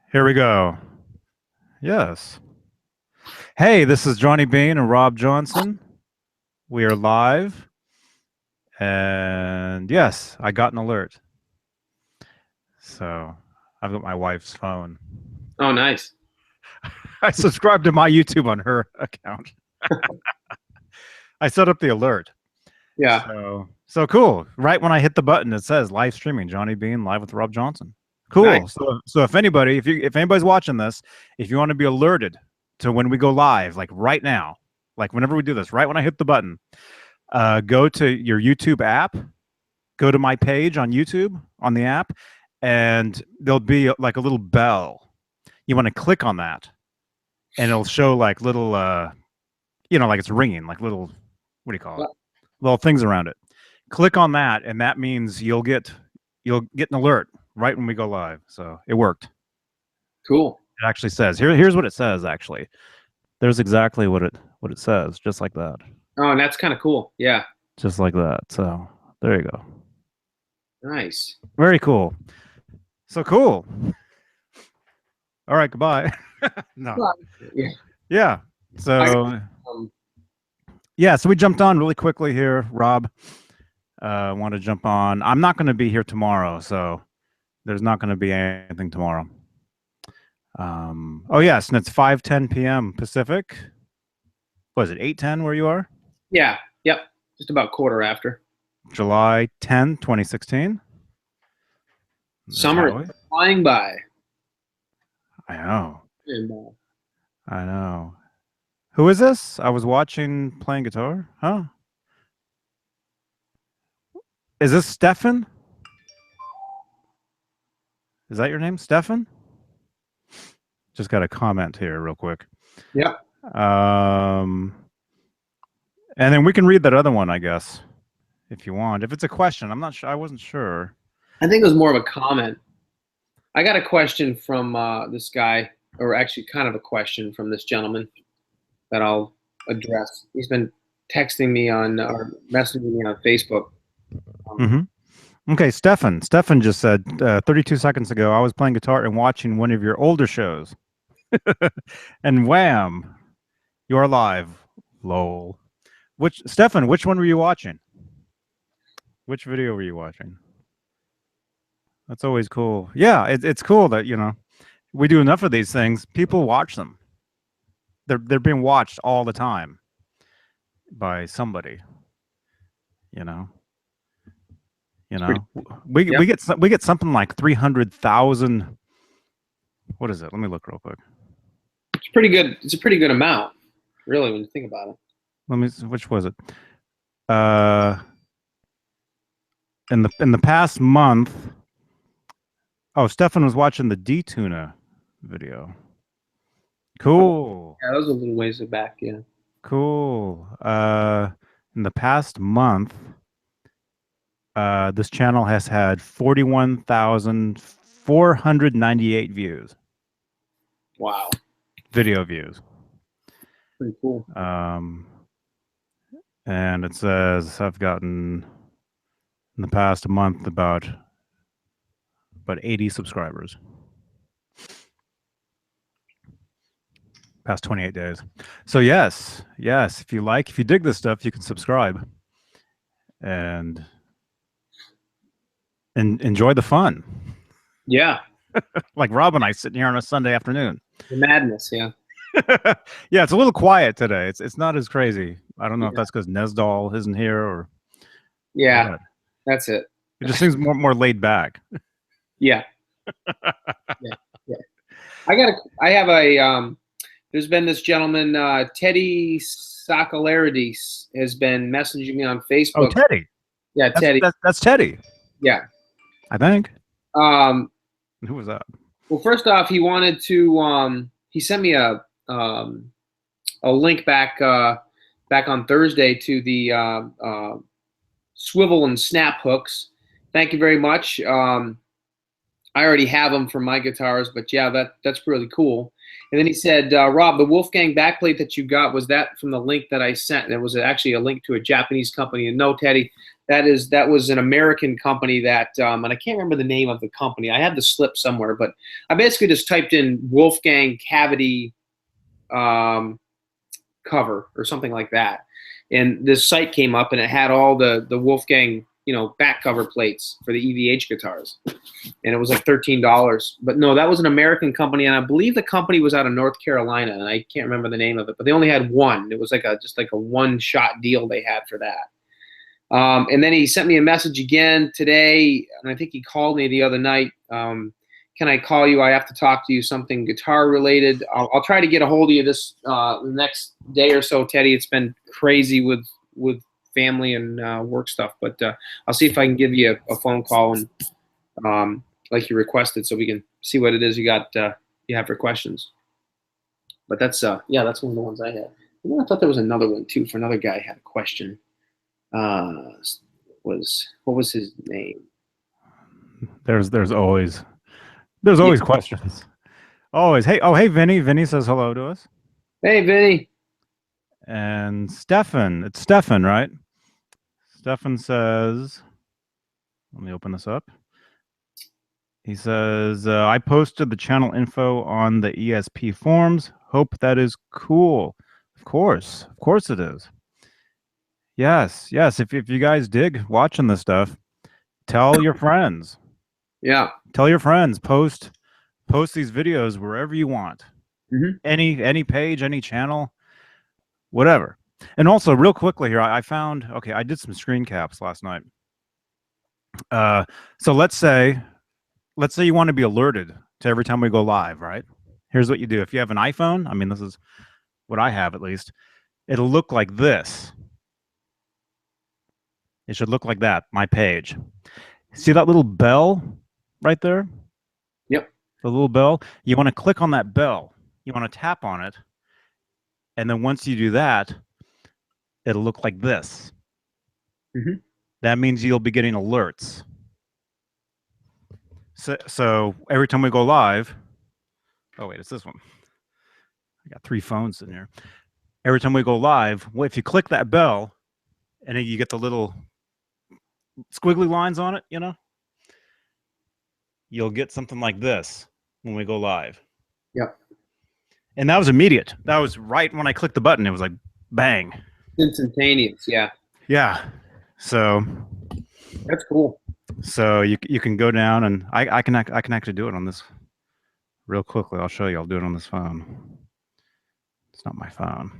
Here we go. Yes. Hey, this is Johnny Bean and Rob Johnson. We are live. And yes, I got an alert. So I've got my wife's phone. Oh, nice. I subscribed to my YouTube on her account. I set up the alert. Yeah. So cool. Right when I hit the button, it says live streaming Johnny Bean live with Rob Johnson. Cool. Nice. So if anybody, if anybody's watching this, if you want to be alerted to when we go live, like right now, like whenever we do this, right when I hit the button, go to your YouTube app, go to my page on YouTube on the app, and there'll be like a little bell. You want to click on that, and it'll show like little, like it's ringing, like little, what do you call it? Little things around it. Click on that, and that means you'll get an alert right when we go live. So it worked. Cool. It actually says here's what it says. Actually, there's exactly what it says, just like that. Oh, and that's kind of cool. Yeah. Just like that. So there you go. Nice. Very cool. So cool. All right, goodbye. No. Yeah. Yeah. So Um, so we jumped on really quickly here, Rob. Want to jump on. I'm not going to be here tomorrow, so there's not going to be anything tomorrow. Oh yes, and it's 5:10 p.m. Pacific. What is it, 8:10 where you are? yeah. Yep. Just about quarter after. July 10, 2016. Summer is flying by. I know. And, I know. Who is this? I was watching playing guitar. Huh? Is this Stefan? Is that your name, Stefan? Just got a comment here real quick. Yep. And then we can read that other one, I guess, if you want. If it's a question, I'm not sure. I wasn't sure. I think it was more of a comment. I got a question from this guy, or actually kind of a question from this gentleman that I'll address. He's been texting me on or messaging me on Facebook. Okay, Stefan. Stefan just said 32 seconds ago, I was playing guitar and watching one of your older shows. And wham, you're live. Lol. Stefan, which one were you watching? Which video were you watching? That's always cool. Yeah, it's cool that, we do enough of these things. People watch them. They're being watched all the time by somebody. We get something like 300,000. What is it? Let me look real quick. It's pretty good. It's a pretty good amount, really, when you think about it. Which was it? In the past month. Oh, Stefan was watching the D-Tuna video. Cool. Yeah, that was a little ways back, yeah. Cool. In the past month, this channel has had 41,498 views. Wow. Video views. Pretty cool. And it says I've gotten in the past month about 80 subscribers. Past 28 days. So yes, if you dig this stuff, you can subscribe and enjoy the fun. Yeah. Like Rob and I sitting here on a Sunday afternoon. The madness, yeah. Yeah, it's a little quiet today. It's not as crazy. I don't know if that's because Nesdal isn't here or. Yeah, what. That's it. It just seems more laid back. Yeah. Yeah. I have a there's been this gentleman, Teddy Sacalarides, has been messaging me on Facebook. Oh, Teddy. Yeah, Teddy. That's Teddy. Yeah. I think. Who was that? Well, first off, he wanted to he sent me a link back on Thursday to the swivel and snap hooks. Thank you very much. I already have them for my guitars, but yeah, that's really cool. And then he said, Rob, the Wolfgang backplate that you got, was that from the link that I sent? And it was actually a link to a Japanese company. And no, Teddy, that was an American company that, and I can't remember the name of the company. I have the slip somewhere, but I basically just typed in Wolfgang cavity cover or something like that. And this site came up, and it had all the Wolfgang, back cover plates for the EVH guitars. And it was like $13. But no, that was an American company, and I believe the company was out of North Carolina, and I can't remember the name of it, but they only had one. It was like just like a one-shot deal they had for that. And then he sent me a message again today, and I think he called me the other night. Can I call you? I have to talk to you, something guitar related. I'll try to get a hold of you this the next day or so, Teddy. It's been crazy with family and work stuff, but I'll see if I can give you a phone call and like you requested, so we can see what it is you have for questions. But that's that's one of the ones I had. And then I thought there was another one too for another guy who had a question. What was his name? There's always questions. Always. Hey, Vinny. Vinny says hello to us. Hey, Vinny. And Stefan. It's Stefan, right? Stefan says, let me open this up. He says, I posted the channel info on the ESP forums. Hope that is cool. Of course it is. Yes. If you guys dig watching this stuff, tell your friends. Yeah. Tell your friends. Post these videos wherever you want. Mm-hmm. Any page, any channel, whatever. And also, real quickly here, I found, I did some screen caps last night. So let's say you want to be alerted to every time we go live, right? Here's what you do. If you have an iPhone, I mean, this is what I have at least, it'll look like this. It should look like that, my page. See that little bell right there? Yep. The little bell. You want to click on that bell. You want to tap on it. And then once you do that, it'll look like this. Mm-hmm. That means you'll be getting alerts. So every time we go live, oh wait, it's this one. I got 3 phones in here. Every time we go live, well, if you click that bell, and then you get the little squiggly lines on it, you'll get something like this when we go live. Yep. And that was immediate. That was right when I clicked the button. It was like bang. Instantaneous. Yeah. Yeah. So that's cool. So you can go down, and I can actually do it on this real quickly. I'll show you. I'll do it on this phone. It's not my phone.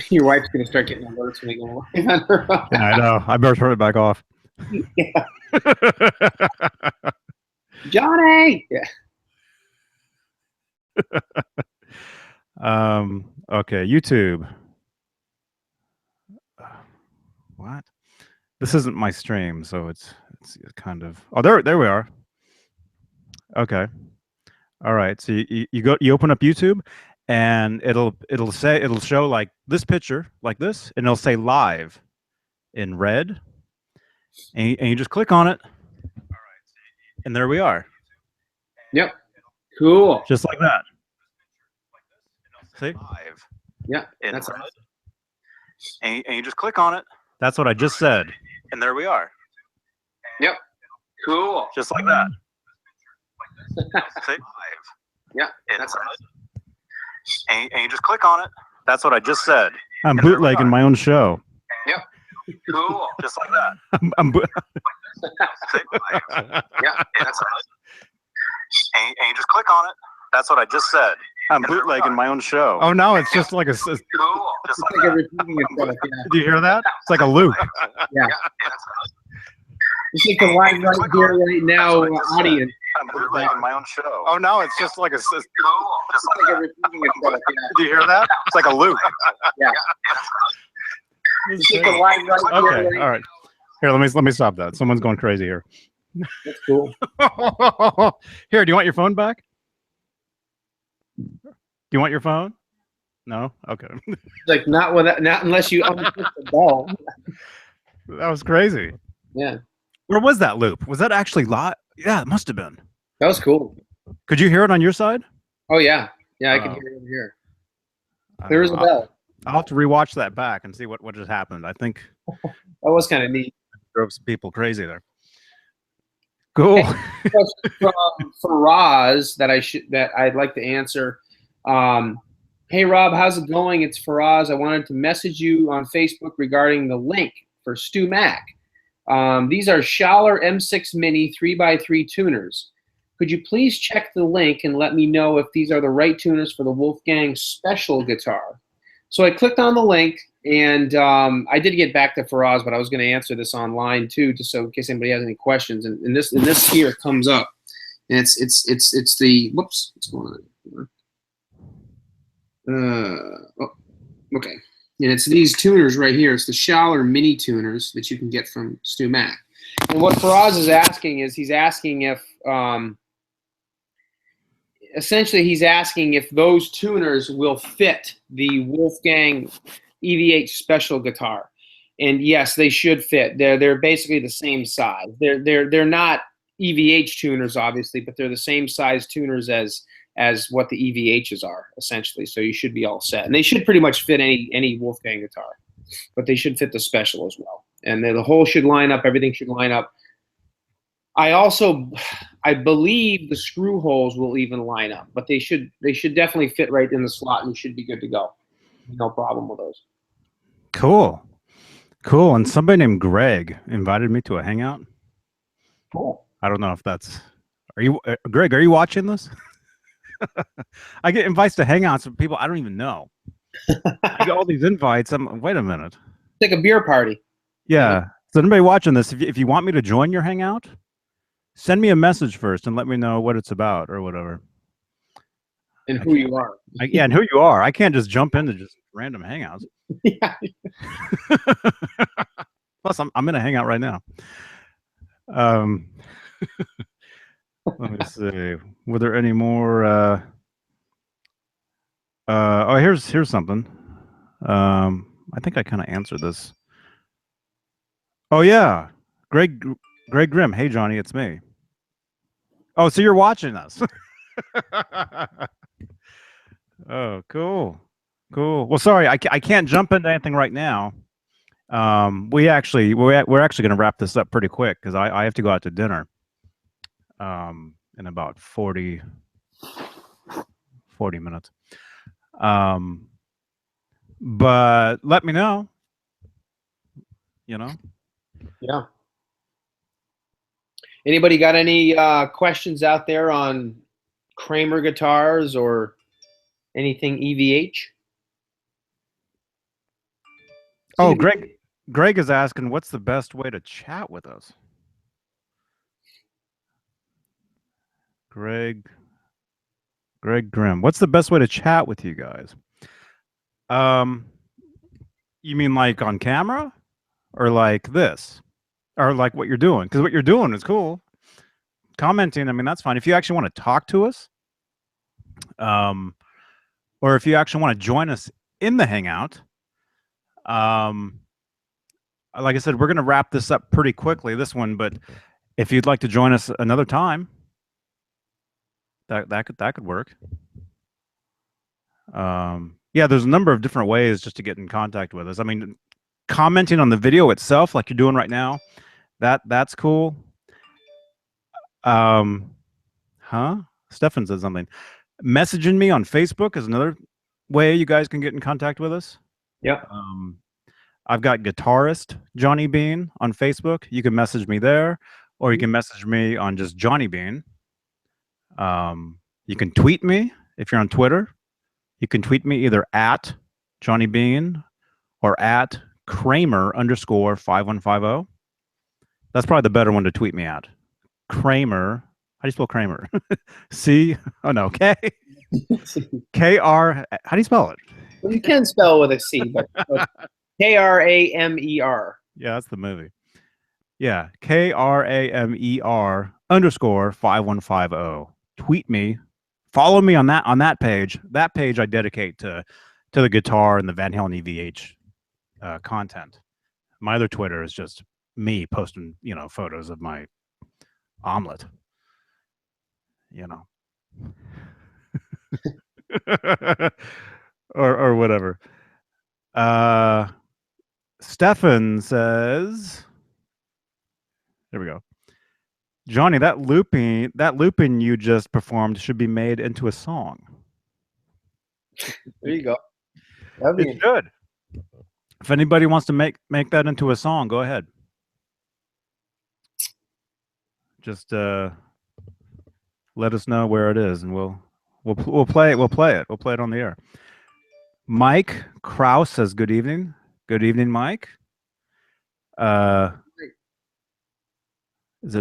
Your wife's gonna start getting alerts when we go live on her phone. Yeah, I know. I better turn it back off. Yeah. Johnny. Yeah. Okay, YouTube. What? This isn't my stream, so it's kind of. Oh, there we are. Okay. All right. So you open up YouTube, and it'll show like this picture like this, and it'll say live in red, and you just click on it. All right. And there we are. Yep. Cool. Just like that. See? Live. Yeah. That's red. And you just click on it. That's what I just said. And there we are. Yep. Cool. Just like that. See? Live. Yeah. That's right. And you just click on it. That's what I just said. I'm bootlegging my own show. Yep. Cool. Just like that. Yeah. That's right. And you just click on it. That's what I just said. I'm bootlegging my own show. Oh no, it's just like a. Cool. Just like a repeating itself. Yeah. Do you hear that? It's like a loop. Yeah. It's like the live right here, right now, audience. I'm bootlegging my own show. Oh no, it's just like a. Just like a repeating itself. Yeah. Do you hear that? It's like a loop. Yeah. It's like the live right here. Okay, right all right. Here, let me stop that. Someone's going crazy here. That's cool. Here, do you want your phone back? Do you want your phone? No? Okay. Like not unless you unput the ball. That was crazy. Yeah. Where was that loop? Was that actually live? Yeah, it must have been. That was cool. Could you hear it on your side? Oh yeah, yeah, I could hear it over here. I There don't is know. a bell. I'll have to rewatch that back and see what just happened. I think That was kind of neat. drove some people crazy there. Cool. From Faraz that I'd like to answer. Hey Rob, how's it going? It's Faraz. I wanted to message you on Facebook regarding the link for Stu Mac. These are Schaller M6 Mini 3x3 tuners. Could you please check the link and let me know if these are the right tuners for the Wolfgang Special guitar? So I clicked on the link, and I did get back to Faraz, but I was going to answer this online too, just so in case anybody has any questions. And this here comes up, and it's the whoops, what's going on? Oh, okay. And it's these tuners right here. It's the Schaller mini tuners that you can get from Stu Mac. And what Faraz is asking is he's asking if essentially he's asking if those tuners will fit the Wolfgang EVH Special guitar. And yes, they should fit. They're basically the same size. They're not EVH tuners, obviously, but they're the same size tuners as what the EVHs are, essentially. So you should be all set. And they should pretty much fit any Wolfgang guitar, but they should fit the Special as well. And the whole should line up. Everything should line up. I believe the screw holes will even line up, but they should definitely fit right in the slot, and you should be good to go. No problem with those. Cool. And somebody named Greg invited me to a hangout. Cool. I don't know if that's. Are you Greg? Are you watching this? I get invites to hangouts from people I don't even know. I get all these invites. Wait a minute. It's like a beer party. Yeah. So anybody watching this, if you want me to join your hangout, send me a message first and let me know what it's about or whatever. And who you are. And who you are. I can't just jump into just random hangouts. Yeah. Plus, I'm in a hangout right now. Let me see. Were there any more? Oh, here's something. I think I kind of answered this. Oh yeah, Greg Grimm. Hey Johnny, it's me. Oh, so you're watching us. Oh, cool. Well, sorry, I can't jump into anything right now. We're actually going to wrap this up pretty quick because I have to go out to dinner. In about 40 minutes. But let me know. Yeah. Anybody got any questions out there on Kramer guitars or anything EVH? Oh, Greg is asking, what's the best way to chat with us? Greg Grimm. What's the best way to chat with you guys? You mean like on camera or like this? Or like what you're doing? Because what you're doing is cool. Commenting, I mean, that's fine. If you actually want to talk to us, or if you actually want to join us in the hangout, like I said, we're going to wrap this up pretty quickly, this one, but if you'd like to join us another time, that could work. Yeah, there's a number of different ways just to get in contact with us. I mean, commenting on the video itself, like you're doing right now, that's cool. Stefan said something. Messaging me on Facebook is another way you guys can get in contact with us. Yeah. I've got guitarist Johnny Bean on Facebook. You can message me there, or you can message me on just Johnny Bean. You can tweet me if you're on Twitter. You can tweet me either at Johnny Bean or at Kramer_5150. That's probably the better one to tweet me at. Kramer. How do you spell Kramer? C. Oh no. K. K-R. How do you spell it? Well, you can spell with a C, but Kramer. Yeah, that's the movie. Yeah, Kramer_5150. Tweet me. Follow me on that page. That page I dedicate to the guitar and the Van Halen EVH content. My other Twitter is just me posting, photos of my omelet, or whatever. Stefan says, there we go. Johnny, that looping you just performed should be made into a song. There you go. It should. If anybody wants to make that into a song, go ahead. Just let us know where it is, and we'll play it. We'll play it. We'll play it on the air. Mike Kraus says, "Good evening. Good evening, Mike." Is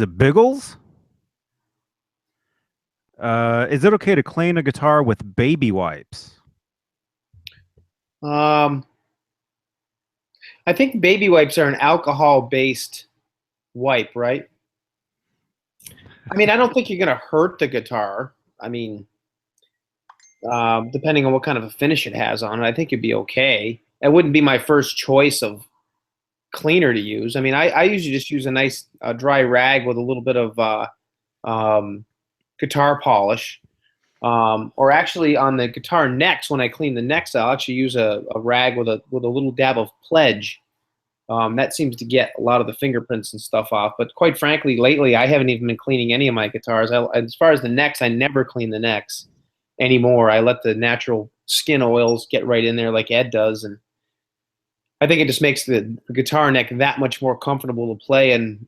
it Biggles? Is it okay to clean a guitar with baby wipes? I think baby wipes are an alcohol-based wipe, right? I mean, I don't think you're going to hurt the guitar. I mean, depending on what kind of a finish it has on it, I think it'd be okay. It wouldn't be my first choice of cleaner to use. I mean, I usually just use a nice dry rag with a little bit of guitar polish. Or actually on the guitar necks, when I clean the necks, I'll actually use a rag with a little dab of Pledge. That seems to get a lot of the fingerprints and stuff off. But quite frankly, lately I haven't even been cleaning any of my guitars. As far as the necks, I never clean the necks anymore. I let the natural skin oils get right in there like Ed does, and I think it just makes the guitar neck that much more comfortable to play. And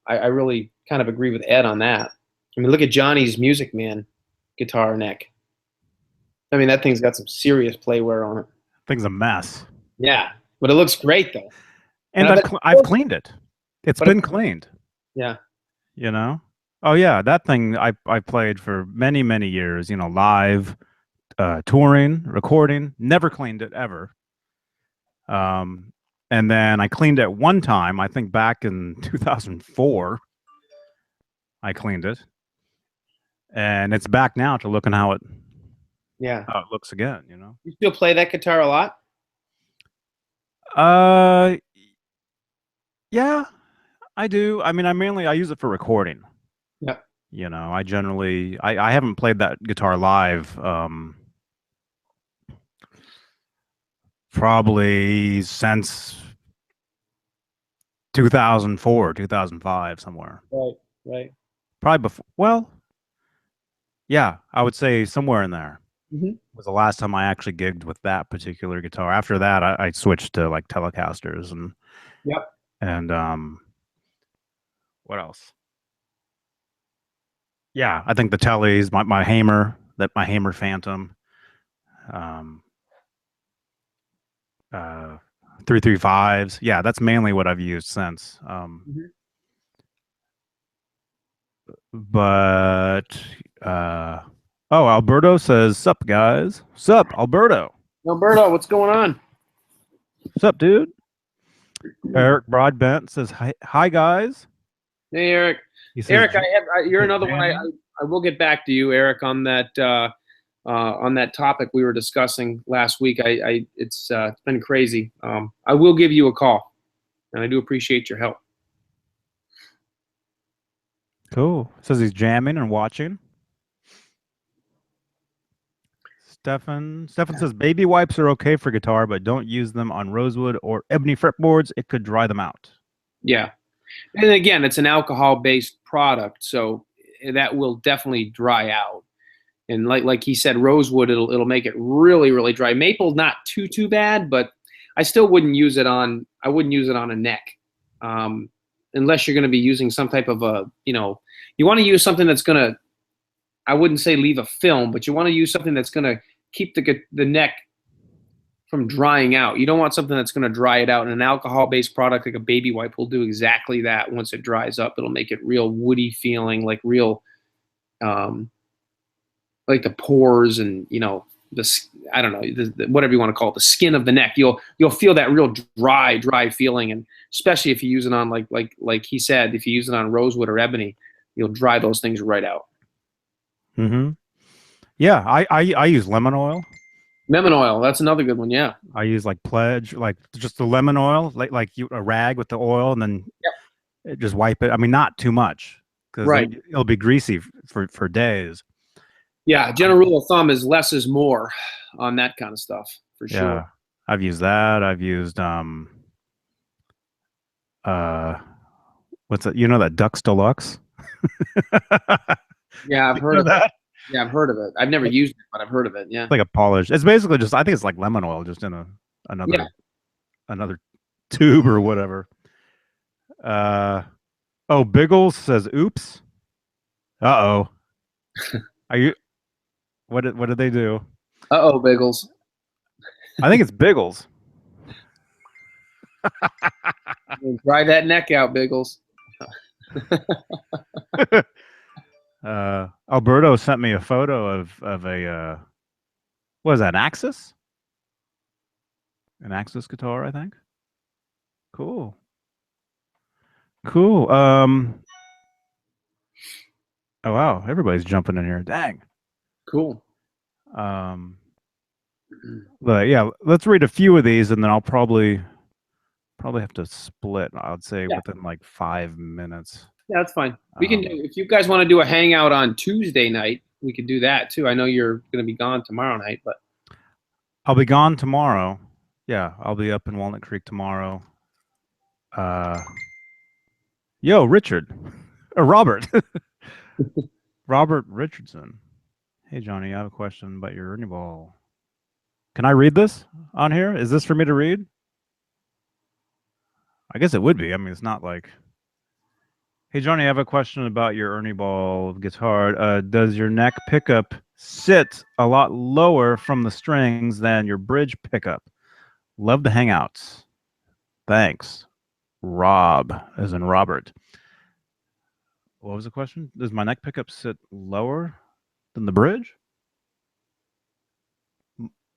I really kind of agree with Ed on that. I mean, look at Johnny's Music Man guitar neck. I mean, that thing's got some serious play wear on it. Thing's a mess. Yeah, but it looks great though. And I've cleaned it. It's been cleaned. Yeah. Oh yeah, that thing I played for many, many years, live, touring, recording, never cleaned it ever. And then I cleaned it one time, I think back in 2004. I cleaned it. And it's back now to looking how it looks again, You still play that guitar a lot? Yeah, I do. I mean, I use it for recording. Yeah. I generally I haven't played that guitar live probably since 2004, 2005, somewhere. Right. Probably before. Well, yeah, I would say somewhere in there. Was the last time I actually gigged with that particular guitar. After that, I switched to like Telecasters and what else? Yeah, I think the Tellies, my Hamer, my Hamer Phantom, 335s. Yeah, that's mainly what I've used since. But Alberto says, "Sup guys? Sup, Alberto? Alberto, what's going on? Sup, dude?" Eric Broadbent says, "Hi guys." Hey, Eric. Eric, you're another one. I will get back to you, Eric, on that topic we were discussing last week. It's been crazy. I will give you a call, and I do appreciate your help. Cool. Says he's jamming and watching. Stefan says baby wipes are okay for guitar, but don't use them on rosewood or ebony fretboards. It could dry them out. Yeah. And again, it's an alcohol-based product, so that will definitely dry out. And like he said, rosewood, it'll make it really, really dry. Maple, not too bad, but I still wouldn't use it on. I wouldn't use it on a neck, unless you're going to be using some type of you want to use something that's going to. I wouldn't say leave a film, but you want to use something that's going to keep the neck from drying out. You don't want something that's going to dry it out. And an alcohol-based product like a baby wipe will do exactly that. Once it dries up, it'll make it real woody feeling, like real, like the pores and I don't know, whatever you want to call it, the skin of the neck. You'll feel that real dry feeling, and especially if you use it on like he said, if you use it on rosewood or ebony, you'll dry those things right out. Yeah, I use lemon oil Lemon oil. That's another good one. Yeah. I use like Pledge, like just the lemon oil, like a rag with the oil, and then Yep. just wipe it. I mean, not too much because Right. it'll be greasy for days. Yeah. General rule of thumb is less is more on that kind of stuff for sure. Yeah, I've used that. I've used uh what's it? You know that Dux Deluxe? Yeah, I've You heard know of it. that? Yeah, I've heard of it. I've never Like, used it, but I've heard of it. Yeah. like a polish. It's basically just I think it's like lemon oil just in Yeah. another tube or whatever. Uh oh, Biggles says oops. Uh-oh. Are you what did they do? Uh-oh, Biggles. I think it's Biggles. Dry that neck out, Biggles. Alberto sent me a photo of a what is that, an Axis? An Axis guitar, I think. Cool. Cool. Oh wow, everybody's jumping in here. Dang. Cool. Um but yeah, let's read a few of these and then I'll probably have to split, I'd say Yeah. within like 5 minutes. Yeah, that's fine. We can do, if you guys want to do a hangout on Tuesday night, we could do that too. I know you're going to be gone tomorrow night, but I'll be gone tomorrow. Yeah, I'll be up in Walnut Creek tomorrow. Yo, Richard. Or Robert. Robert Richardson. Hey Johnny, I have a question about your Ernie Ball. Can I read this on here? Is this for me to read? I guess it would be. I mean, it's not like. Hey Johnny, I have a question about your Ernie Ball guitar. Does your neck pickup sit a lot lower from the strings than your bridge pickup? Love the hangouts. Thanks. Rob, as in Robert. What was the question? Does my neck pickup sit lower than the bridge?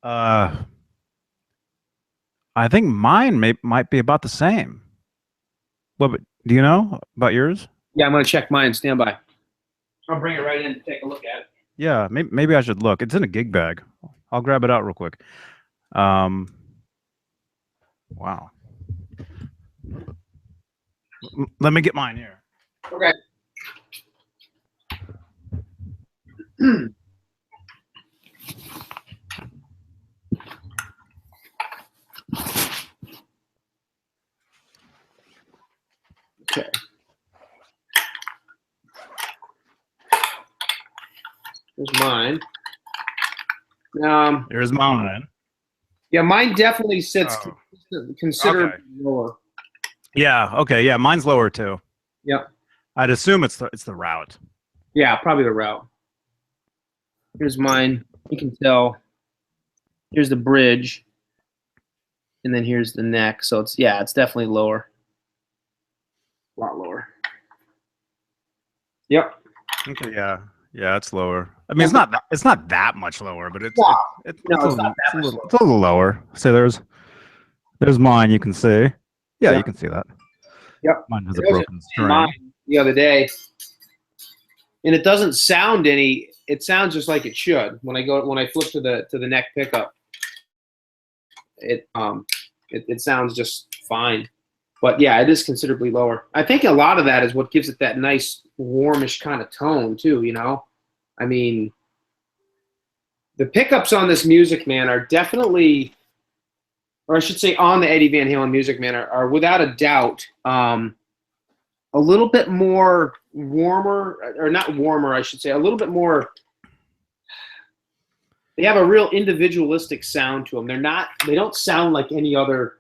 I think mine might be about the same. What? Do you know about yours? yeah, I'm going to check mine. Stand by. I'll bring it right in to take a look at it. Yeah, maybe I should look. It's in a gig bag. I'll grab it out real quick. Wow. Let me get mine here. Okay. Okay. Here's mine. Here's mine. Yeah, mine definitely sits considerably lower. Yeah. Okay. Yeah, mine's lower too. Yep. I'd assume it's the route. Yeah, probably the route. Here's mine. You can tell. Here's the bridge, and then here's the neck. So it's definitely lower. A lot lower. Yep. Okay. Yeah. Yeah, it's lower. I mean, it's not that much lower, but it's a little lower. So there's mine. You can see. Yeah, you can see that. Yep. Mine has a broken string. Mine the other day, and it doesn't sound any. It sounds just like it should when I flip to the neck pickup. It sounds just fine, but yeah, it is considerably lower. I think a lot of that is what gives it that nice warmish kind of tone too. You know, I mean, the pickups on this Music Man are definitely, or I should say, on the Eddie Van Halen Music Man are without a doubt a little bit more warmer, or not warmer, I should say, a little bit more. They have a real individualistic sound to them. They don't sound like any other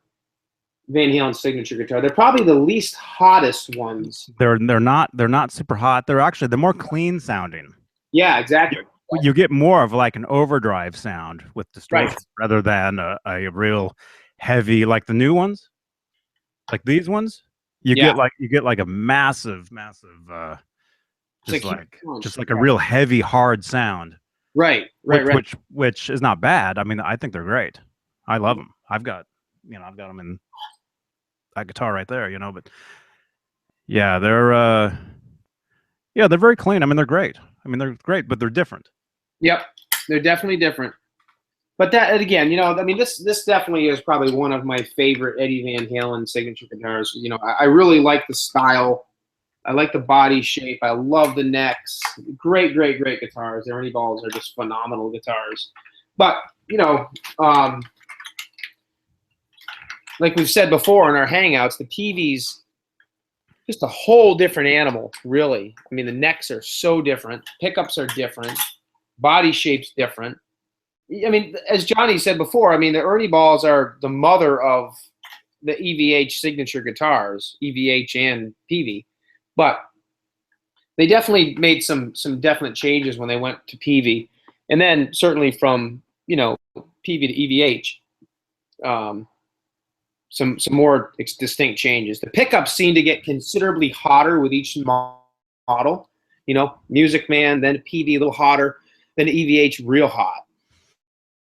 Van Halen signature guitar. They're probably the least hottest ones. They're not super hot. They're more clean sounding. Yeah, exactly. You get more of like an overdrive sound with distortion rather than a real heavy, like the new ones, like these ones. You get like a massive just like a real heavy, hard sound. Right. Which is not bad. I mean, I think they're great. I love them. I've got them in that guitar right there, but yeah, they're very clean. I mean, they're great. But they're different. Yep. They're definitely different. But that, again, I mean, this definitely is probably one of my favorite Eddie Van Halen signature guitars. I really like the style. I like the body shape. I love the necks. Great, great, great guitars. The Ernie Balls are just phenomenal guitars. But, like we've said before in our hangouts, the PV's just a whole different animal, really. I mean, the necks are so different. Pickups are different. Body shape's different. I mean, as Johnny said before, I mean, the Ernie Balls are the mother of the EVH signature guitars, EVH and PV. But they definitely made some definite changes when they went to PV. And then certainly from, PV to EVH, some more distinct changes. The pickups seem to get considerably hotter with each model. Music Man, then PV a little hotter, then EVH real hot.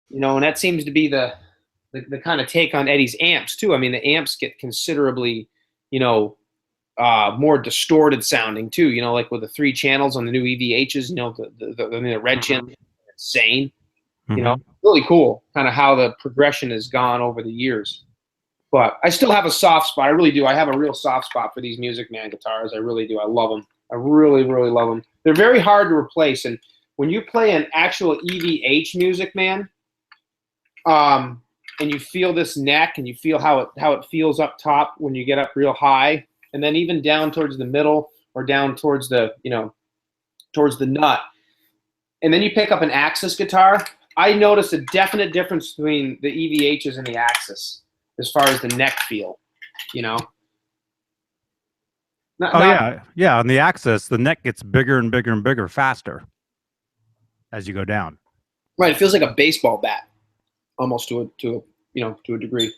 And that seems to be the kind of take on Eddie's amps too. I mean, the amps get considerably, more distorted sounding too. Like with the 3 channels on the new EVHs. The red channel, insane. Really cool. Kind of how the progression has gone over the years. But I still have a soft spot. I really do. I have a real soft spot for these Music Man guitars. I really do. I love them. I really, really love them. They're very hard to replace. And when you play an actual EVH Music Man, and you feel this neck, and you feel how it feels up top when you get up real high, and then even down towards the middle or down towards the towards the nut, and then you pick up an Axis guitar. I notice a definite difference between the EVHs and the Axis as far as the neck feel. Yeah. On the Axis, the neck gets bigger and bigger and bigger faster as you go down. Right. It feels like a baseball bat. Almost to a degree,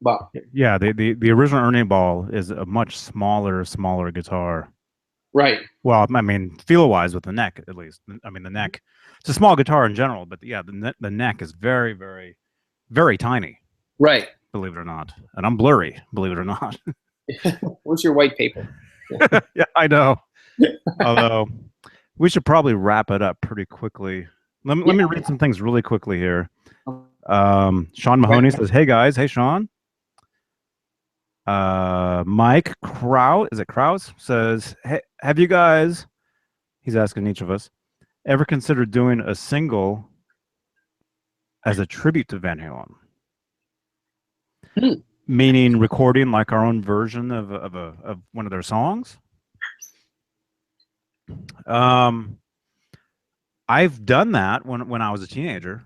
but yeah, the original Ernie Ball is a much smaller guitar. Right. Well, I mean, feel wise with the neck at least. I mean, the neck. It's a small guitar in general, but yeah, the neck is very, very, very tiny. Right. Believe it or not, and I'm blurry. Believe it or not. What's your white paper? Yeah, I know. Although we should probably wrap it up pretty quickly. Let me read some things really quickly here. Sean Mahoney says, "Hey guys, hey Sean." Mike Kraus says, "Hey, have you guys?" He's asking each of us, "ever considered doing a single as a tribute to Van Halen?" Meaning recording like our own version of one of their songs. I've done that when I was a teenager.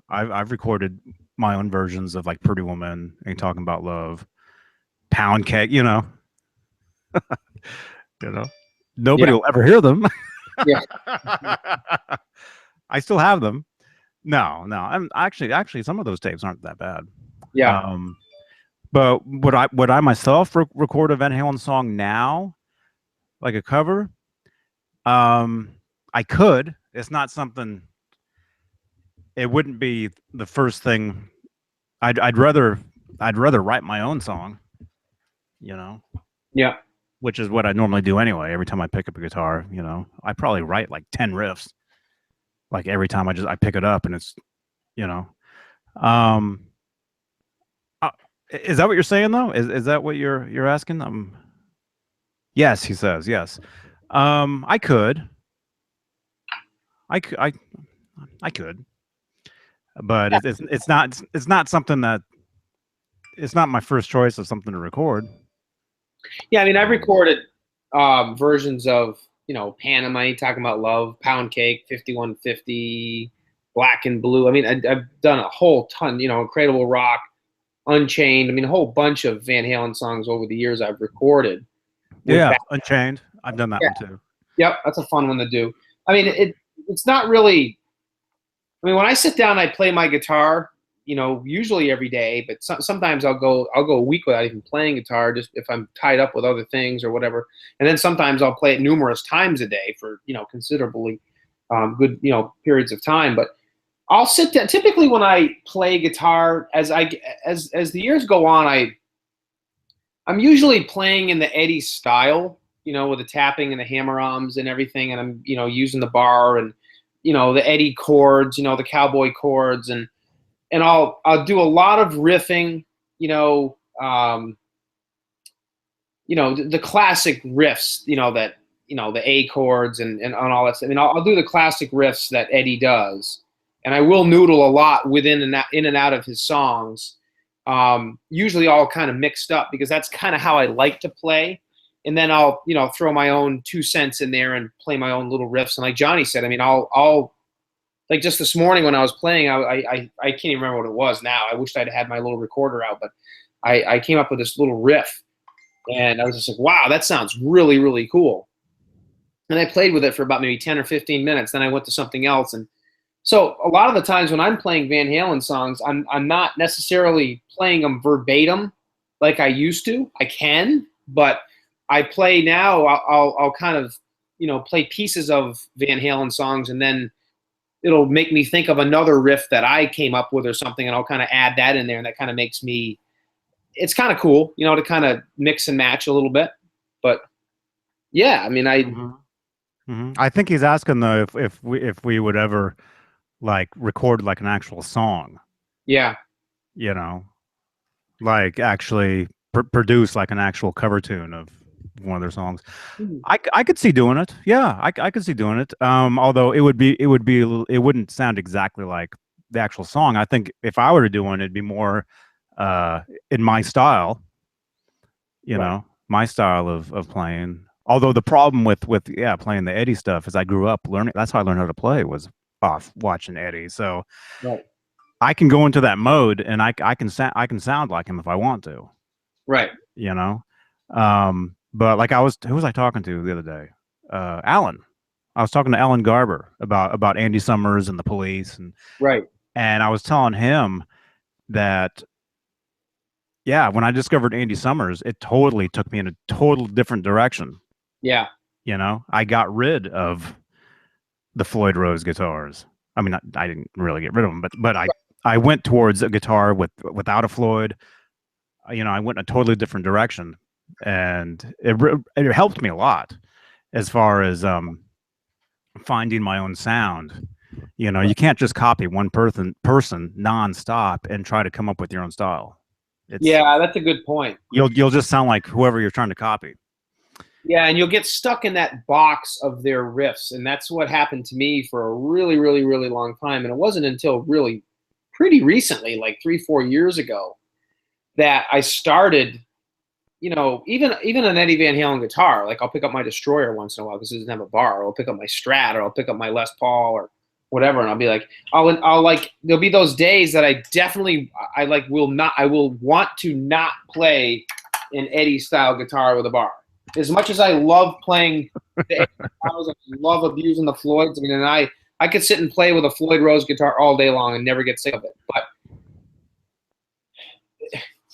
I've recorded my own versions of like Pretty Woman, Ain't Talking About Love, Pound Cake, Nobody will ever hear them. Yeah. I still have them. No, I'm actually some of those tapes aren't that bad. Yeah. But would I myself record a Van Halen song now, like a cover? I could. It's not something. It wouldn't be the first thing. I'd rather write my own song. Yeah. Which is what I normally do anyway. Every time I pick up a guitar, I probably write like 10 riffs. Like every time I pick it up, and it's, is that what you're saying though? Is that what you're asking? Yes, he says yes. I could, but it's not something that it's not my first choice of something to record. Yeah, I mean, I've recorded versions of Panama, Talking About Love, Pound Cake, 5150, Black and Blue. I mean, I've done a whole ton. Incredible Rock, Unchained. I mean, a whole bunch of Van Halen songs over the years I've recorded. Yeah, Unchained. I've done that one too. Yep, that's a fun one to do. I mean, it's not really. I mean, when I sit down, I play my guitar. Usually every day, but sometimes I'll go a week without even playing guitar, just if I'm tied up with other things or whatever. And then sometimes I'll play it numerous times a day for considerably good periods of time. But I'll sit down. Typically, when I play guitar, as the years go on, I'm usually playing in the Eddie style, with the tapping and the hammer-ons and everything, and I'm using the bar and the Eddie chords, the cowboy chords, and I'll do a lot of riffing, the classic riffs, the A chords and all that stuff. I mean, I'll do the classic riffs that Eddie does, and I will noodle a lot in and out of his songs. Usually all kind of mixed up because that's kind of how I like to play. And then I'll, throw my own 2 cents in there and play my own little riffs. And like Johnny said, I mean, I'll like just this morning when I was playing, I can't even remember what it was now. I wished I'd had my little recorder out, but I came up with this little riff, and I was just like, wow, that sounds really, really cool. And I played with it for about maybe 10 or 15 minutes. Then I went to something else. And so a lot of the times when I'm playing Van Halen songs, I'm not necessarily playing them verbatim like I used to. I can, but I play now. I'll kind of play pieces of Van Halen songs, and then it'll make me think of another riff that I came up with or something, and I'll kind of add that in there, and that kind of makes me. It's kind of cool, to kind of mix and match a little bit. But yeah, I mean, I think he's asking though if we would ever like record like an actual song. Yeah. Like actually produce like an actual cover tune of one of their songs. I could see doing it. Yeah, I could see doing it. Although it wouldn't sound exactly like the actual song. I think if I were to do one, it'd be more in my style. My style of playing. Although the problem with playing the Eddie stuff is I grew up learning. That's how I learned how to play was off watching Eddie. So I can go into that mode and I can sound like him if I want to. Right. But like who was I talking to the other day? Alan. I was talking to Alan Garber about Andy Summers and the Police, and I was telling him that when I discovered Andy Summers, it totally took me in a total different direction. Yeah. I got rid of the Floyd Rose guitars. I mean, I didn't really get rid of them, but I went towards a guitar without a Floyd. I went in a totally different direction, and it helped me a lot as far as finding my own sound. You can't just copy one person nonstop and try to come up with your own style. That's a good point. You'll just sound like whoever you're trying to copy. Yeah, and you'll get stuck in that box of their riffs, and that's what happened to me for a really, really, really long time. And it wasn't until really pretty recently, like 3-4 years ago, that I started, even an Eddie Van Halen guitar. Like I'll pick up my Destroyer once in a while because it doesn't have a bar. Or I'll pick up my Strat, or I'll pick up my Les Paul, or whatever, and I'll be like, I'll like. There'll be those days that I will want to not play an Eddie style guitar with a bar. As much as I love playing the Eddie guitars, I love abusing the Floyds. I mean, and I could sit and play with a Floyd Rose guitar all day long and never get sick of it. But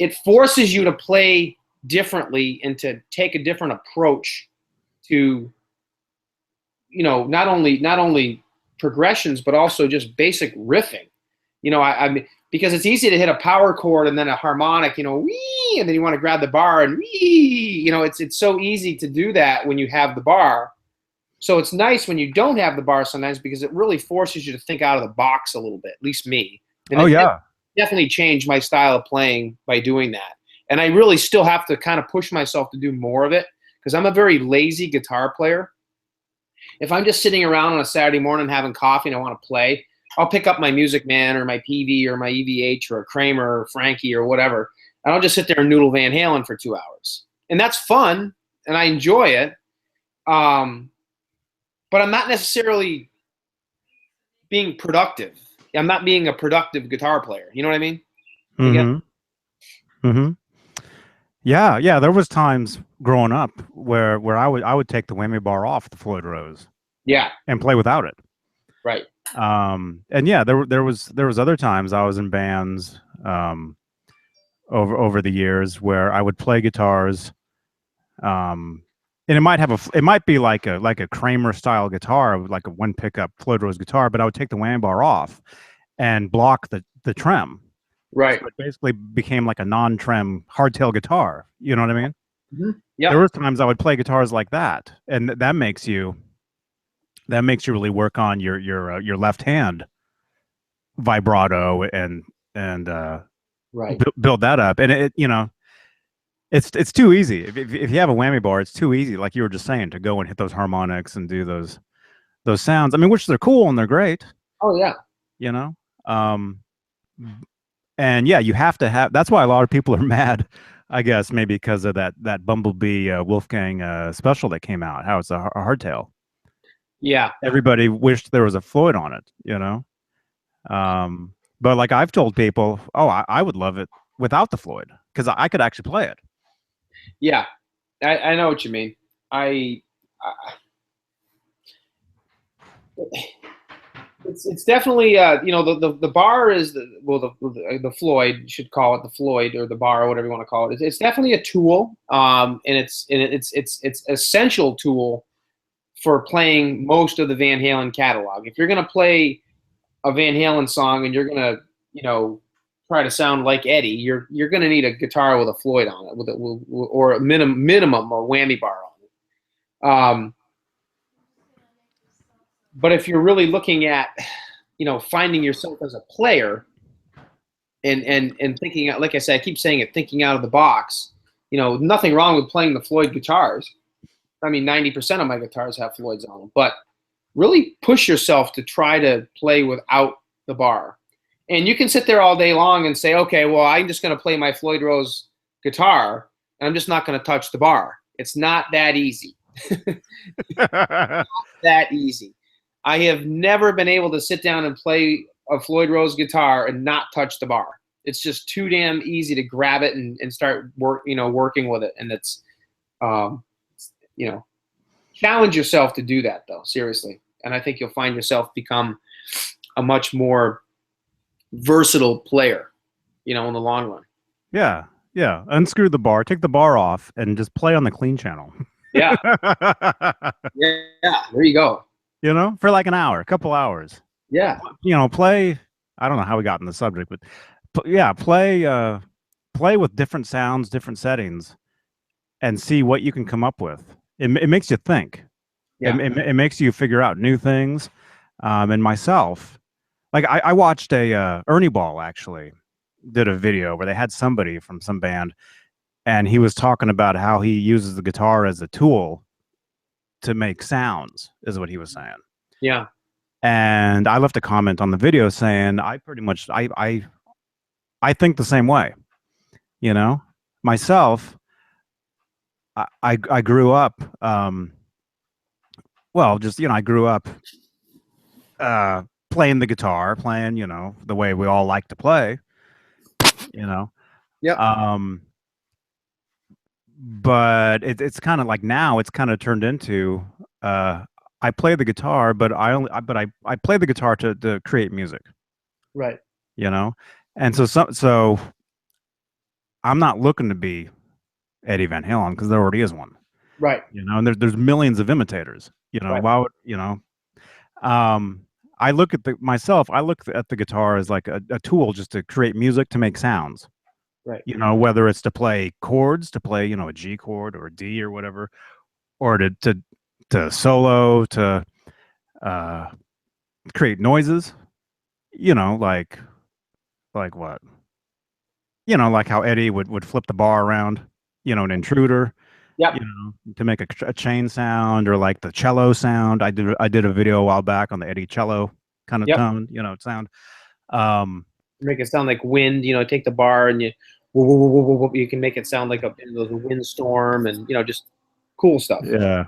it forces you to play differently and to take a different approach to, not only progressions, but also just basic riffing. I mean, because it's easy to hit a power chord and then a harmonic, wee, and then you want to grab the bar and wee, it's so easy to do that when you have the bar. So it's nice when you don't have the bar sometimes because it really forces you to think out of the box a little bit, at least me. And it definitely changed my style of playing by doing that. And I really still have to kind of push myself to do more of it because I'm a very lazy guitar player. If I'm just sitting around on a Saturday morning having coffee and I want to play, I'll pick up my Music Man or my PV or my EVH or a Kramer or Frankie or whatever, and I'll just sit there and noodle Van Halen for 2 hours. And that's fun, and I enjoy it. But I'm not necessarily being productive. I'm not being a productive guitar player. You know what I mean? Yeah. There was times growing up where I would take the whammy bar off the Floyd Rose. Yeah. And play without it. Right. And there was other times I was in bands over the years where I would play guitars, and it might be like a Kramer style guitar, like a one pickup Floyd Rose guitar, but I would take the whammy bar off and block the trem. Right. So it basically became like a non-trem hardtail guitar. You know what I mean? Mm-hmm. Yeah. There were times I would play guitars like that, and that makes you that makes you really work on your left hand vibrato and Right. build that up. And it you know it's too easy. If you have a whammy bar, it's too easy, like you were just saying, to go and hit those harmonics and do those sounds. I mean, which they're cool and they're great, Oh yeah. you know. Um, and yeah, you have to have. That's why a lot of people are mad, I guess, maybe because of that Bumblebee Wolfgang special that came out. How it's a hardtail. Yeah. Everybody wished there was a Floyd on it, you know. But like I've told people, oh, I would love it without the Floyd because I could actually play it. Yeah. I know what you mean. I it's definitely the bar is the Floyd, should call it the Floyd or the bar or whatever you want to call it. It's definitely a tool, and it's essential tool for playing most of the Van Halen catalog. If you're gonna play a Van Halen song and you're gonna try to sound like Eddie, you're gonna need a guitar with a Floyd on it, or a minimum a whammy bar on it. But if you're really looking at, finding yourself as a player and thinking, like I said, I keep saying it, thinking out of the box. Nothing wrong with playing the Floyd guitars. I mean, 90% of my guitars have Floyds on them, but really push yourself to try to play without the bar. And you can sit there all day long and say, okay, well, I'm just going to play my Floyd Rose guitar, and I'm just not going to touch the bar. It's not that easy. That easy. I have never been able to sit down and play a Floyd Rose guitar and not touch the bar. It's just too damn easy to grab it and start working with it. And it's, challenge yourself to do that though, seriously. And I think you'll find yourself become a much more versatile player, in the long run. Yeah, yeah. Unscrew the bar, take the bar off, and just play on the clean channel. Yeah. Yeah. There you go. For like an hour, a couple hours. Yeah. Play. I don't know how we got in the subject, but yeah, play with different sounds, different settings, and see what you can come up with. It makes you think. Yeah. It makes you figure out new things. And myself, like I watched a Ernie Ball actually did a video where they had somebody from some band, and he was talking about how he uses the guitar as a tool to make sounds, is what he was saying. Yeah. And I left a comment on the video saying I pretty much I think the same way. Myself, I grew up I grew up playing the guitar, playing, the way we all like to play, Yep. But it's kind of like now it's kind of turned into I play the guitar, but I play the guitar to create music, Right. And so I'm not looking to be Eddie Van Halen because there already is one, Right. and there's millions of imitators, Right. why would I look at the guitar as like a tool just to create music, to make sounds. Right. Whether it's to play chords, to play, a G chord or a D or whatever, or to solo, to create noises, like what? Like how Eddie would flip the bar around, an intruder, Yep. to make a chain sound, or like the cello sound. I did a video a while back on the Eddie cello kind of Yep. tone, sound. Make it sound like wind. Take the bar and you can make it sound like a windstorm, and just cool stuff. Yeah.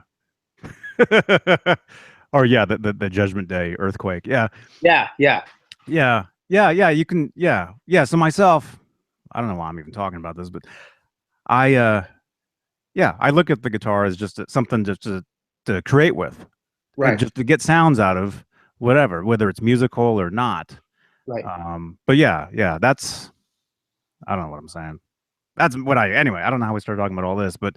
Or yeah, the Judgment Day earthquake. Yeah. Yeah. Yeah. Yeah. Yeah. Yeah. You can. Yeah. Yeah. So myself, I don't know why I'm even talking about this, but I look at the guitar as just something just to create with, Right. and just to get sounds out of whether it's musical or not. Right. But yeah, that's, I don't know what I'm saying. That's what anyway, I don't know how we started talking about all this, but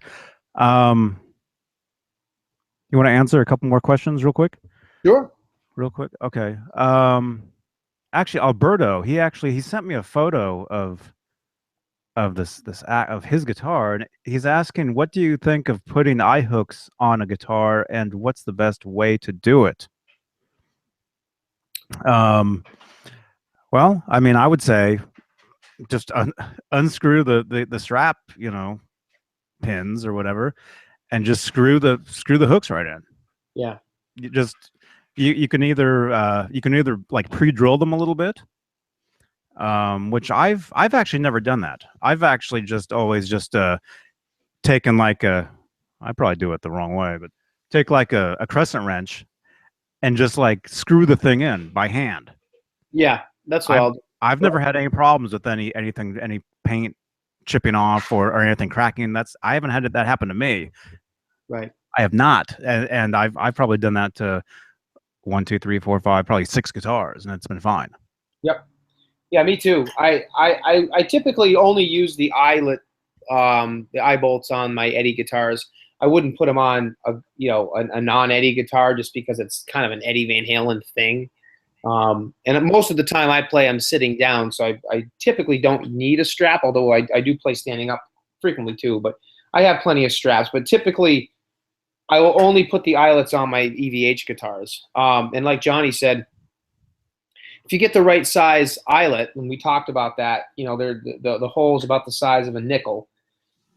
you want to answer a couple more questions real quick? Sure. Real quick. Okay. Actually, Alberto, he sent me a photo of of of his guitar, and he's asking, what do you think of putting eye hooks on a guitar, and what's the best way to do it? Um, well, I mean, I would say just unscrew the strap, pins or whatever, and just screw the hooks right in. Yeah. You just you can either like pre-drill them a little bit, which I've actually never done that. I've actually just always just taken like I probably do it the wrong way, but take like a crescent wrench and just like screw the thing in by hand. Yeah, that's what I've I'll do. I've never had any problems with any paint chipping off or anything cracking. I haven't had that happen to me. Right. I have not, and I've probably done that to one, two, three, four, five, probably six guitars, and it's been fine. Yep. Yeah, me too. I typically only use the eyelet, the eye bolts on my Eddie guitars. I wouldn't put them on a non-Eddie guitar just because it's kind of an Eddie Van Halen thing. And most of the time I play, I'm sitting down, so I typically don't need a strap, although I do play standing up frequently too. But I have plenty of straps. But typically, I will only put the eyelets on my EVH guitars. And like Johnny said, if you get the right size eyelet, and we talked about that, they're the hole's about the size of a nickel.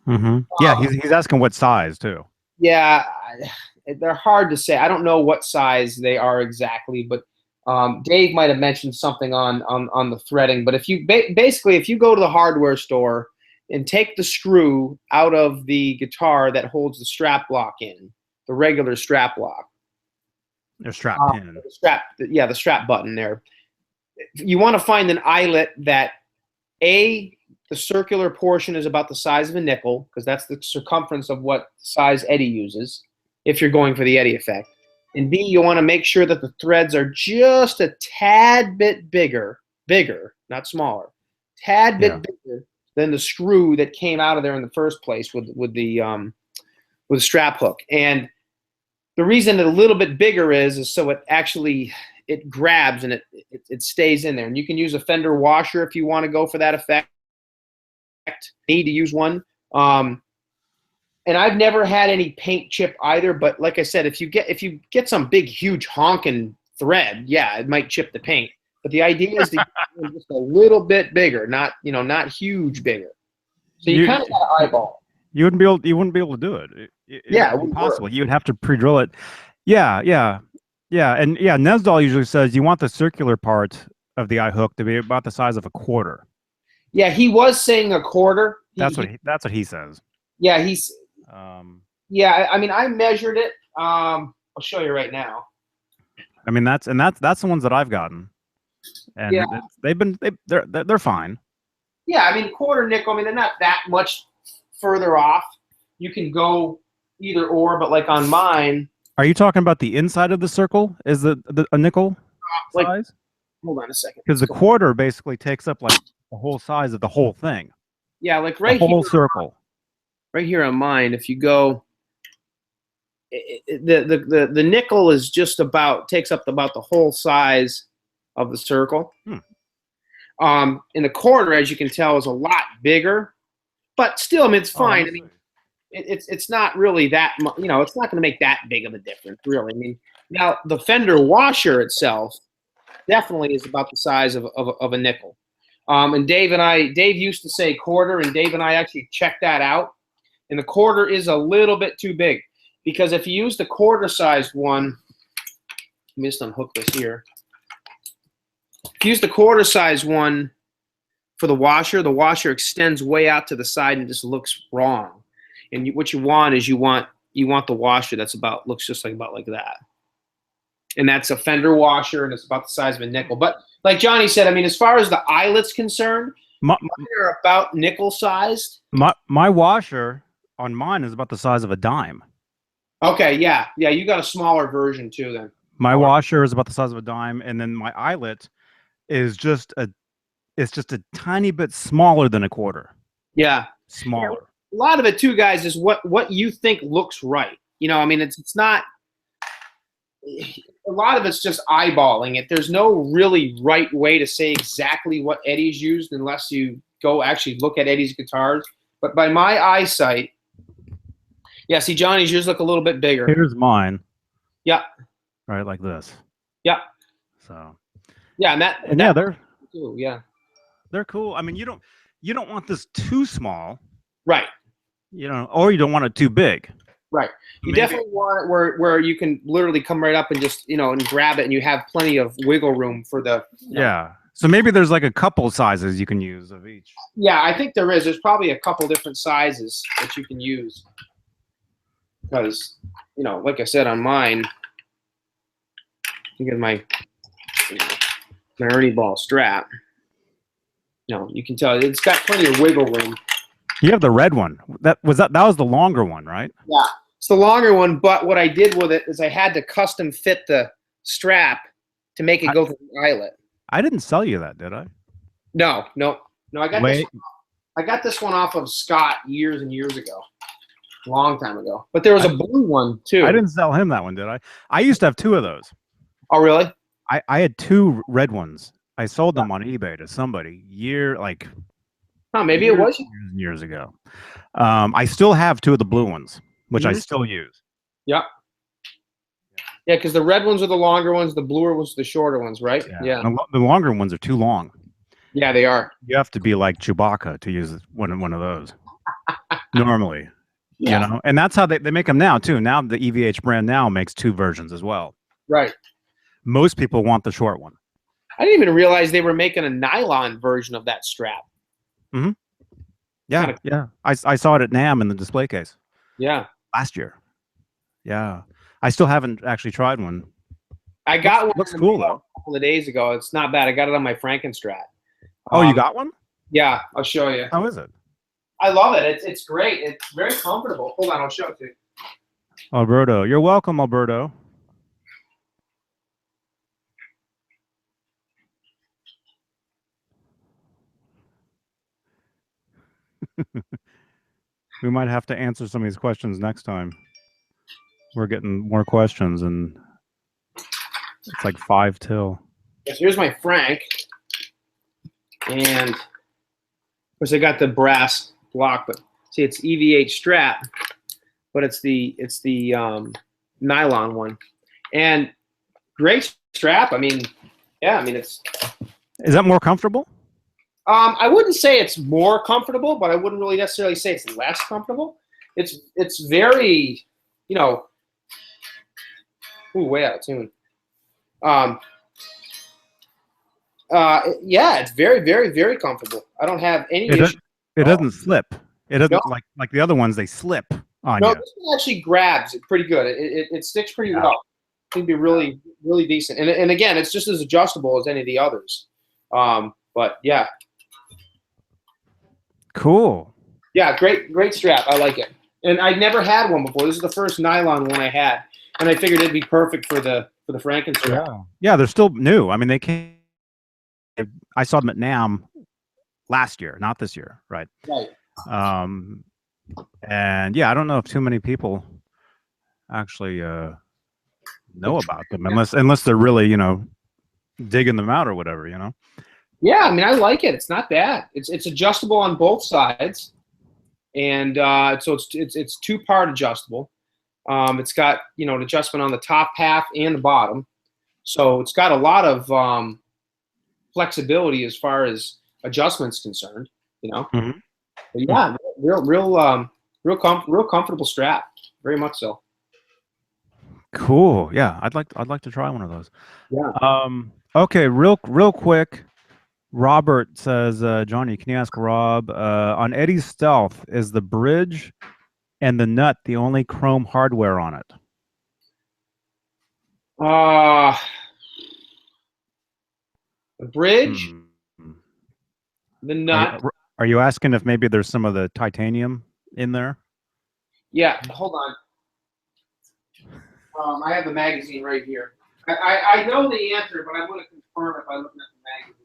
Mm-hmm. Yeah, he's asking what size too. Yeah, they're hard to say. I don't know what size they are exactly, but Dave might have mentioned something on the threading. But if you basically if you go to the hardware store and take the screw out of the guitar that holds the strap block in, the regular strap block, the strap pin, the strap button there. You want to find an eyelet that the circular portion is about the size of a nickel, because that's the circumference of what size Eddie uses if you're going for the Eddie effect. And B, you want to make sure that the threads are just a tad bit bigger, not smaller, tad bit bigger than the screw that came out of there in the first place with the strap hook. And the reason that a little bit bigger is so it grabs and it stays in there. And you can use a fender washer if you want to go for that effect. Need to use one. And I've never had any paint chip either, but like I said, if you get some big huge honking thread, yeah, it might chip the paint. But the idea is to get just a little bit bigger, not huge bigger. So you kind of got to eyeball. You wouldn't be able to do it. It would be impossible. You would have to pre-drill it. Yeah, and Nesdal usually says you want the circular part of the eye hook to be about the size of a quarter. Yeah, he was saying a quarter. That's what he says. Yeah, yeah, I mean, I measured it. I'll show you right now. I mean, that's the ones that I've gotten, and yeah. they're fine. Yeah, I mean, quarter nickel. I mean, they're not that much further off. You can go either or, but like on mine. Are you talking about the inside of the circle? Is a nickel size? Hold on a second. Because the quarter basically takes up like the whole size of the whole thing. Yeah, like right the whole here, circle. Right here on mine, if you go, the nickel is just takes up about the whole size of the circle. And the quarter, as you can tell, is a lot bigger, but still, I mean, it's fine. I mean, it's not really that much, it's not going to make that big of a difference, really. I mean, now the fender washer itself definitely is about the size of a nickel. And Dave used to say quarter, and Dave and I actually checked that out. And the quarter is a little bit too big, because if you use the quarter-sized one, let me just unhook this here. If you use the quarter-sized one for the washer extends way out to the side and just looks wrong. And what you want is you want the washer that's looks just about like that. And that's a fender washer, and it's about the size of a nickel. But like Johnny said, I mean, as far as the eyelet's concerned, mine are about nickel-sized. My washer on mine is about the size of a dime. Okay, yeah, you got a smaller version too then. My washer is about the size of a dime, and then my eyelet is just a tiny bit smaller than a quarter. Yeah, smaller. A lot of it too, guys, is what you think looks right. I mean, it's not. A lot of it's just eyeballing it. There's no really right way to say exactly what Eddie's used unless you go actually look at Eddie's guitars. But by my eyesight, yeah, see, Johnny's yours look a little bit bigger. Here's mine. Yeah. Right, like this. Yeah. So. Yeah, and yeah, they're cool. Yeah. They're cool. I mean, you don't want this too small, right? Or you don't want it too big, right? You definitely want it where you can literally come right up and just and grab it, and you have plenty of wiggle room for the. Yeah. So maybe there's like a couple sizes you can use of each. Yeah, I think there is. There's probably a couple different sizes that you can use. Because, like I said on mine, look at my Ernie Ball strap. You can tell it's got plenty of wiggle room. You have the red one. That was the longer one, right? Yeah, it's the longer one. But what I did with it is I had to custom fit the strap to make it go through the eyelet. I didn't sell you that, did I? No. I got this one off of Scott years and years ago, a long time ago. But there was a blue one too. I didn't sell him that one, did I? I used to have two of those. Oh, really? I had two red ones. I sold them on eBay to somebody maybe it was years ago. I still have two of the blue ones, which I still use. Yep. Yeah, because the red ones are the longer ones, the bluer ones are the shorter ones, right? Yeah. The longer ones are too long. Yeah, they are. You have to be like Chewbacca to use one of those. Normally, and that's how they make them now too. Now the EVH brand now makes two versions as well. Right. Most people want the short one. I didn't even realize they were making a nylon version of that strap. Mm-hmm. Yeah, yeah. I saw it at NAMM in the display case. Yeah. Last year. Yeah. I still haven't actually tried one. I got one. Looks cool though. A couple of days ago. It's not bad. I got it on my Frankenstrat. Oh, you got one? Yeah, I'll show you. How is it? I love it. It's great. It's very comfortable. Hold on, I'll show it to you. Alberto. You're welcome, Alberto. We might have to answer some of these questions next time. We're getting more questions, and it's like 5 till. Yes, here's my Frank, and of course I got the brass block, but see it's EVH strap, but it's the nylon one, and great strap. I mean, yeah, I mean it's. Is that more comfortable? I wouldn't say it's more comfortable, but I wouldn't really necessarily say it's less comfortable. It's very, ooh, way out of tune. Yeah, it's very, very, very comfortable. I don't have any issue. It doesn't slip. It doesn't like the other ones. They slip on you. No, this one actually grabs it pretty good. It sticks pretty well. It can be really, really decent. And again, it's just as adjustable as any of the others. But yeah. Cool. Yeah, great strap. I like it. And I'd never had one before. This is the first nylon one I had, and I figured it'd be perfect for the Frankenstrap. Yeah, they're still new. I mean, they came. I saw them at NAMM last year, not this year, right? Right. And yeah, I don't know if too many people actually know about them, unless they're really digging them out or whatever, Yeah, I mean, I like it. It's not bad. It's adjustable on both sides, and so it's 2-part adjustable. It's got an adjustment on the top half and the bottom, so it's got a lot of flexibility as far as adjustments concerned. Mm-hmm. But yeah, real comfortable strap, very much so. Cool. Yeah, I'd like to try one of those. Yeah. Okay, real quick. Robert says, Johnny, can you ask Rob, on Eddie's Stealth, is the bridge and the nut the only chrome hardware on it? The bridge, the nut. Are you asking if maybe there's some of the titanium in there? Yeah, hold on. I have the magazine right here. I know the answer, but I'm going to confirm if I look at the magazine.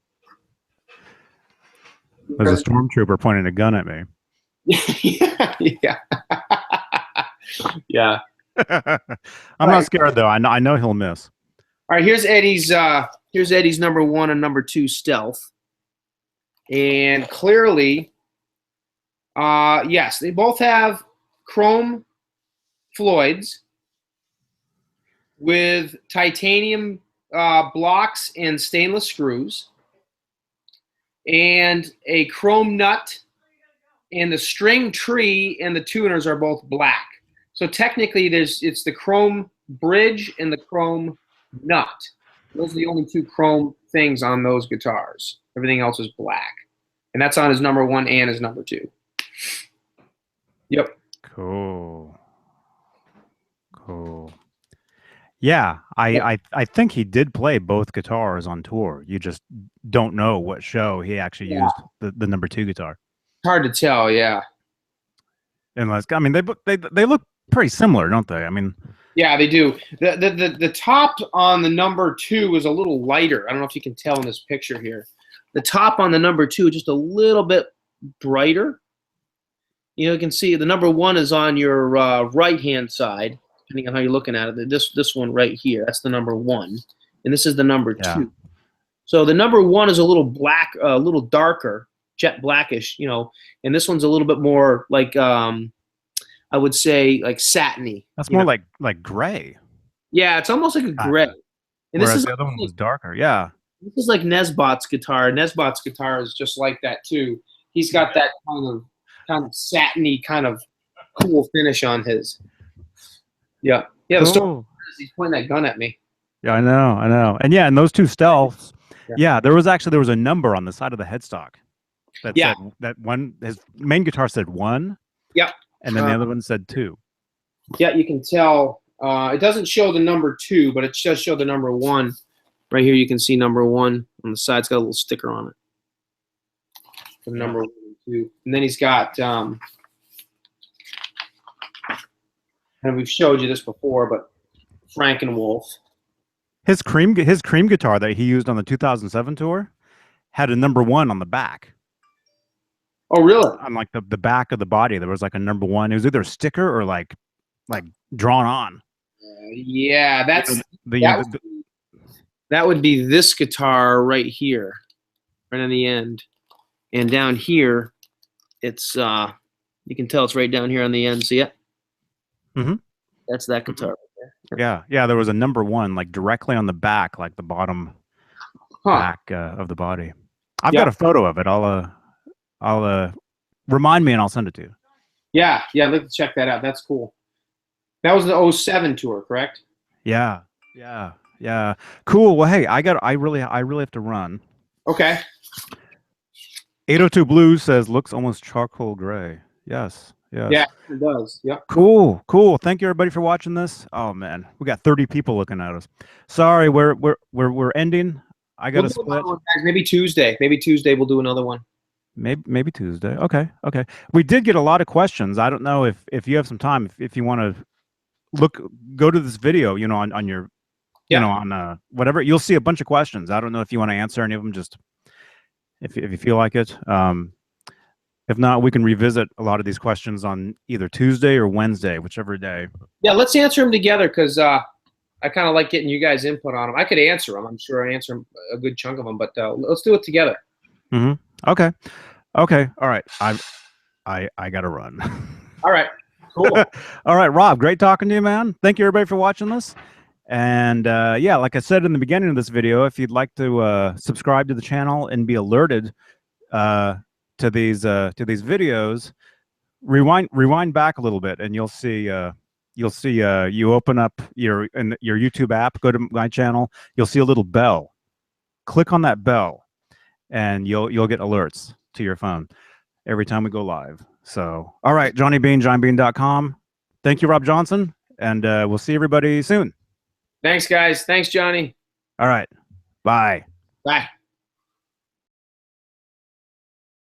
There's a stormtrooper pointing a gun at me. Yeah. Yeah. I'm not scared though. I know he'll miss. All right, here's Eddie's number 1 and number 2 Stealth. And clearly, yes, they both have chrome Floyds with titanium blocks and stainless screws, and a chrome nut, and the string tree and the tuners are both black. So technically, it's the chrome bridge and the chrome nut. Those are the only two chrome things on those guitars. Everything else is black, and that's on his number 1 and his number 2. Yep. Cool. Cool. Yeah, I think he did play both guitars on tour. You just don't know what show he actually used the number 2 guitar. Hard to tell, yeah. Unless, I mean, they look pretty similar, don't they? I mean, yeah, they do. The top on the number 2 is a little lighter. I don't know if you can tell in this picture here. The top on the number 2 is just a little bit brighter. You can see the number 1 is on your right-hand side, depending on how you're looking at it. This one right here, that's the number 1, and this is the number 2. So the number 1 is a little black, a little darker, jet blackish, and this one's a little bit more like I would say like satiny. That's more like gray. Yeah, it's almost like a gray. And this is the other one was darker. Yeah. This is like Nesbot's guitar. Nesbot's guitar is just like that too. He's got that kind of satiny, kind of cool finish on his. Yeah. Yeah. The story is he's pointing that gun at me. Yeah, I know. And yeah, and those two stealths. Yeah, there was a number on the side of the headstock that said that one. His main guitar said 1. Yep. And then the other one said 2. Yeah, you can tell. It doesn't show the number 2, but it does show the number 1. Right here, you can see number 1 on the side. It's got a little sticker on it. The number 1 and 2, and then he's got. And we've showed you this before, but Frankenwolf. His cream guitar that he used on the 2007 tour had a number 1 on the back. Oh, really? On like the back of the body, there was like a number 1. It was either a sticker or like drawn on. Yeah, that would be this guitar right here, right on the end, and down here, it's you can tell it's right down here on the end. See it? Mm-hmm. That's that guitar right there. Yeah. There was a number 1 like directly on the back, like the bottom back of the body. I've got a photo of it. I'll remind me and I'll send it to you. Yeah, I'd like to check that out. That's cool. That was the 07 tour, correct? Yeah. Cool. Well, hey, I really have to run. Okay. 802 Blues says looks almost charcoal gray. Yes. Yeah, it does. Yep. Cool. Thank you everybody for watching this. Oh man, we got 30 people looking at us. Sorry, we're ending. I got to split. Maybe Tuesday. Maybe Tuesday we'll do another one. Maybe Tuesday. Okay. We did get a lot of questions. I don't know if you have some time, if you want to go to this video, on your, on whatever, you'll see a bunch of questions. I don't know if you want to answer any of them, just if you feel like it. If not, we can revisit a lot of these questions on either Tuesday or Wednesday, whichever day. Yeah, let's answer them together because I kind of like getting you guys' input on them. I could answer them. I'm sure I answer a good chunk of them, but let's do it together. Mm-hmm. Okay. All right. I got to run. All right. Cool. All right, Rob, great talking to you, man. Thank you, everybody, for watching this. And yeah, like I said in the beginning of this video, if you'd like to subscribe to the channel and be alerted to these videos, rewind back a little bit, and you'll see you open up your YouTube app, go to my channel, you'll see a little bell. Click on that bell, and you'll get alerts to your phone every time we go live. So, all right, Johnny Bean, johnbean.com. Thank you, Rob Johnson, and we'll see everybody soon. Thanks, guys. Thanks, Johnny. All right. Bye. Bye.